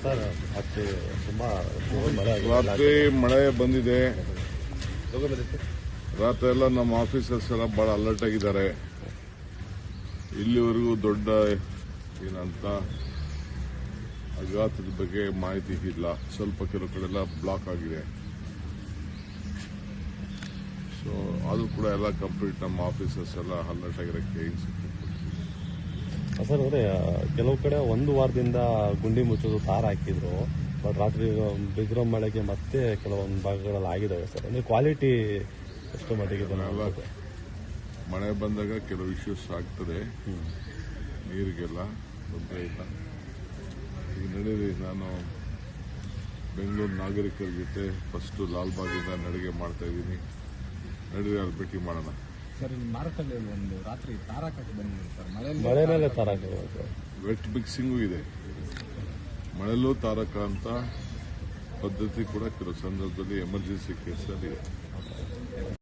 Sir ಮತ್ತೆ ತುಂಬಾ ಮಳೆ ರಾತ್ರಿ ಮಳೆ ಬಂದಿದೆ. ರಾತ್ರಿ ಎಲ್ಲ ನಮ್ಮ ಆಫೀಸರ್ಸ್ ಎಲ್ಲ ಬಹಳ ಅಲರ್ಟ್ ಆಗಿದ್ದಾರೆ. ಇಲ್ಲಿವರೆಗೂ ದೊಡ್ಡ ಏನಂತ ಅಘಾತದ ಬಗ್ಗೆ ಮಾಹಿತಿ ಇಲ್ಲ. ಸ್ವಲ್ಪ ಕೆಲವು ಕಡೆಲ್ಲ ಬ್ಲಾಕ್ ಆಗಿದೆ. ಸೊ ಅದು ಕೂಡ ಎಲ್ಲ ಕಂಪ್ಲೀಟ್ ನಮ್ಮ ಆಫೀಸರ್ಸ್ ಎಲ್ಲ ಅಲರ್ಟ್ ಆಗಿರೋಕ್ಕೆ ಸರ್ ಅದೇ ಕೆಲವು ಕಡೆ ಒಂದು ವಾರದಿಂದ ಗುಂಡಿ ಮುಚ್ಚೋದು ತಾರ ಹಾಕಿದ್ರು. ಬಟ್ ರಾತ್ರಿ ಬಿದ್ರೋ ಮಳೆಗೆ ಮತ್ತೆ ಕೆಲವೊಂದು ಭಾಗಗಳಲ್ಲಿ ಆಗಿದ್ದಾವೆ ಸರ್. ಅಂದ್ರೆ ಕ್ವಾಲಿಟಿ ಎಷ್ಟು ಮಟ್ಟಿಗೆ ಮಳೆ ಬಂದಾಗ ಕೆಲವು ಇಶ್ಯೂಸ್ ಆಗ್ತದೆ. ನೀರಿಗೆಲ್ಲ ತೊಂದರೆ ಇಲ್ಲ. ಈಗ ನಡೀರಿ, ನಾನು ಬೆಂಗಳೂರು ನಾಗರಿಕರ ಜೊತೆ ಫಸ್ಟ್ ಲಾಲ್ಬಾಗಿಂದ ನಡಿಗೆ ಮಾಡ್ತಾ ಇದ್ದೀನಿ. ನಡೀರಿ, ಅಲ್ಲಿ ಭೇಟಿ ಮಾಡೋಣ. ಸರ್ ಮಾರ್ಕಲ್ಲಿ ಒಂದು ರಾತ್ರಿ ತಾರಾಕಕ್ಕೆ ಬಂದಿದೆ ಸರ್. ಮಳೆ ಮೇಲೆ ತಾರಾಕ ವೆಟ್ ಮಿಕ್ಸಿಂಗು ಇದೆ. ಮಳೆಲೂ ತಾರಕ ಅಂತ ಪದ್ಧತಿ ಕೂಡ ಕೆಲವು ಸಂದರ್ಭದಲ್ಲಿ ಎಮರ್ಜೆನ್ಸಿ ಕೇಸಲ್ಲಿ ಇದೆ.